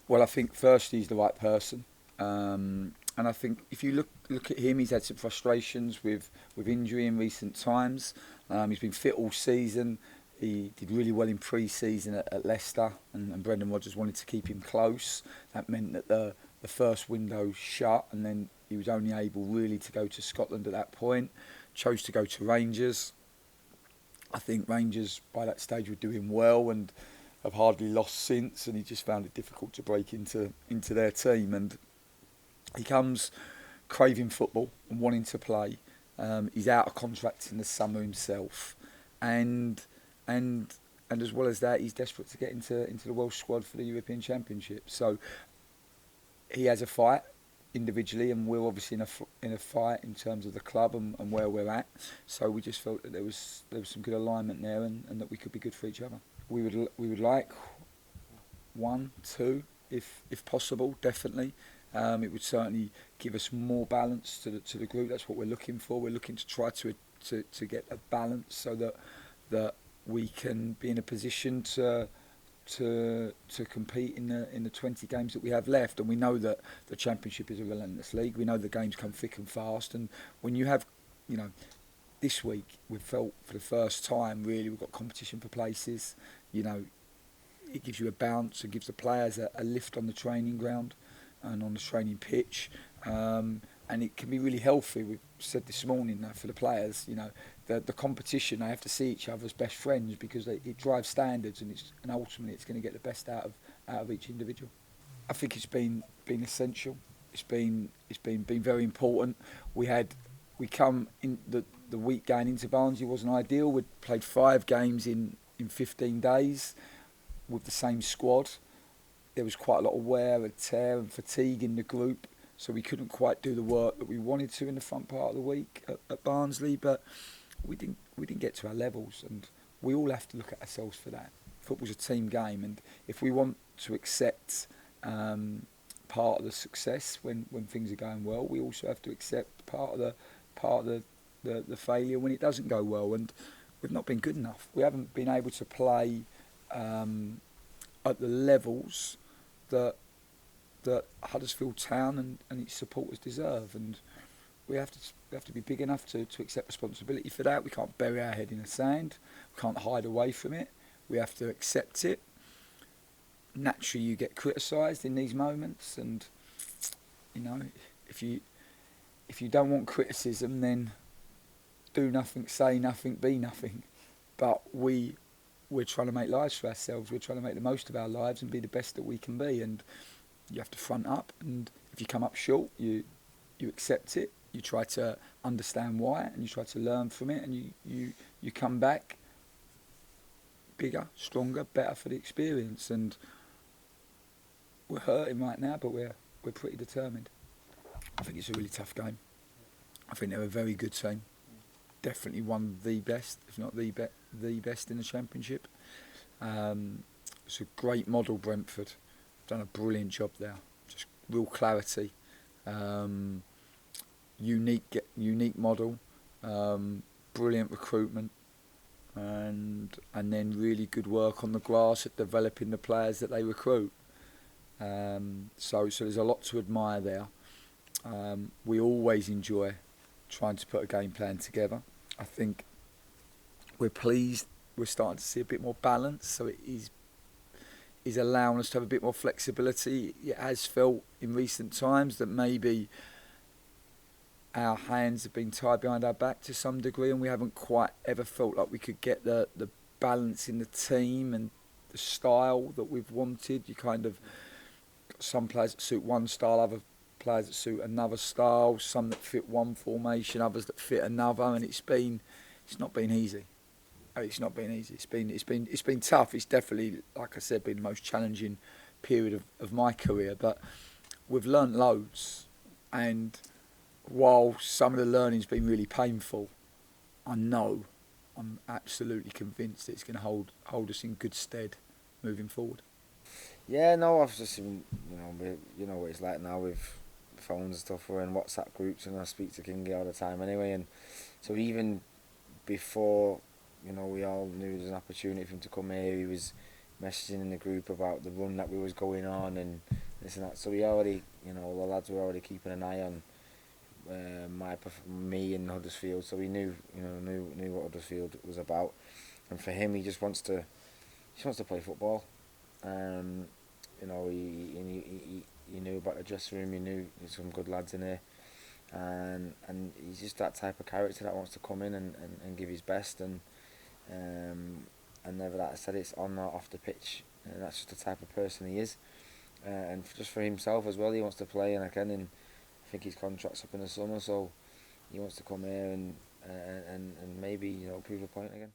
Well, I think firstly he's the right person, and I think if you look at him, he's had some frustrations with injury in recent times. He's been fit all season. He did really well in pre-season at Leicester, and Brendan Rodgers wanted to keep him close. That meant that the first window shut, and then he was only able really to go to Scotland at that point. Chose to go to Rangers. I think Rangers by that stage were doing well and have hardly lost since, and he just found it difficult to break into their team. And he comes craving football and wanting to play. He's out of contract in the summer himself, and as well as that, he's desperate to get into the Welsh squad for the European Championship. So he has a fight individually, and we're obviously in a fight in terms of the club and where we're at. So we just felt that there was some good alignment there, and that we could be good for each other. We would like 1, 2, if possible, definitely. It would certainly give us more balance to the group. That's what we're looking for. We're looking to try to get a balance so that we can be in a position to compete in the 20 games that we have left. And we know that the Championship is a relentless league. We know the games come thick and fast. And when you have, this week we've felt for the first time really we've got competition for places. It gives you a bounce. It gives the players a lift on the training ground and on the training pitch. And it can be really healthy. We've said this morning for the players, the competition, they have to see each other as best friends because it drives standards, and ultimately it's going to get the best out of each individual. I think it's been essential. It's been very important. We come in the week going into Barnsley wasn't ideal. We'd played 5 games in 15 days with the same squad. There was quite a lot of wear and tear and fatigue in the group, so we couldn't quite do the work that we wanted to in the front part of the week at Barnsley. But we didn't get to our levels, and we all have to look at ourselves for that. Football's a team game, and if we want to accept part of the success when things are going well, we also have to accept part of the failure when it doesn't go well. And we've not been good enough. We haven't been able to play at the levels that Huddersfield Town and its supporters deserve, and we have to be big enough to accept responsibility for that. We can't bury our head in the sand. We can't hide away from it. We have to accept it. Naturally, you get criticised in these moments, and if you don't want criticism, then do nothing, say nothing, be nothing. But we're trying to make lives for ourselves. We're trying to make the most of our lives and be the best that we can be. And you have to front up. And if you come up short, you accept it. You try to understand why, and you try to learn from it. And you come back bigger, stronger, better for the experience. And we're hurting right now, but we're pretty determined. I think it's a really tough game. I think they're a very good team. Definitely one of the best, if not the best in the Championship. It's a great model, Brentford. Done a brilliant job there. Just real clarity. Unique model. Brilliant recruitment. And then really good work on the grass at developing the players that they recruit. So there's a lot to admire there. We always enjoy trying to put a game plan together. I think we're pleased we're starting to see a bit more balance, so it is allowing us to have a bit more flexibility. It has felt in recent times that maybe our hands have been tied behind our back to some degree, and we haven't quite ever felt like we could get the balance in the team and the style that we've wanted. You kind of got some players that suit one style, other players that suit another style, some that fit one formation, others that fit another, and it's not been easy. It's not been easy. It's been tough. It's definitely, like I said, been the most challenging period of my career. But we've learnt loads, and while some of the learning's been really painful, I'm absolutely convinced that it's going to hold us in good stead moving forward. Yeah, no, I've just seen, you know what it's like now with phones and stuff. We're in WhatsApp groups, and I speak to Kingy all the time anyway. And so even before, we all knew there was an opportunity for him to come here, he was messaging in the group about the run that we was going on and this and that. So we already, you know, the lads were already keeping an eye on me and Huddersfield. So we knew, you know, knew what Huddersfield was about. And for him, he just wants to play football. You know, he knew about the dressing room. He knew there's some good lads in there, and he's just that type of character that wants to come in and give his best. And never, that I said, it's on or off the pitch. And that's just the type of person he is. And just for himself as well, he wants to play. And again, I think his contract's up in the summer, so he wants to come here and maybe, you know, prove a point again.